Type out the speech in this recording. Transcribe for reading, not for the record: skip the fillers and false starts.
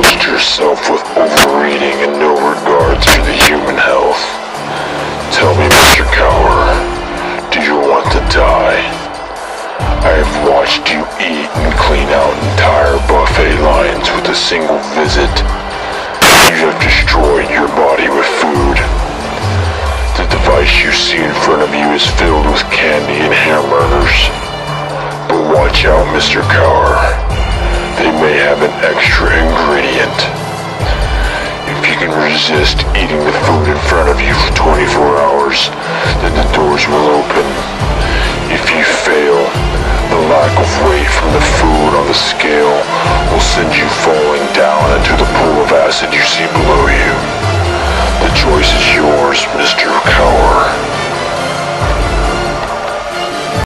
indulged yourself with overeating and no regards for the human health. Tell me, Mr. Cower, do you want to die? I have watched you eat and clean out entire buffet lines with a single visit. You have destroyed your body with food. The device you see in front of you is filled with candy and hamburgers. But watch out, Mr. Cower. They may have an extra ingredient. If you can resist eating the food in front of you for 24 hours, then the doors will open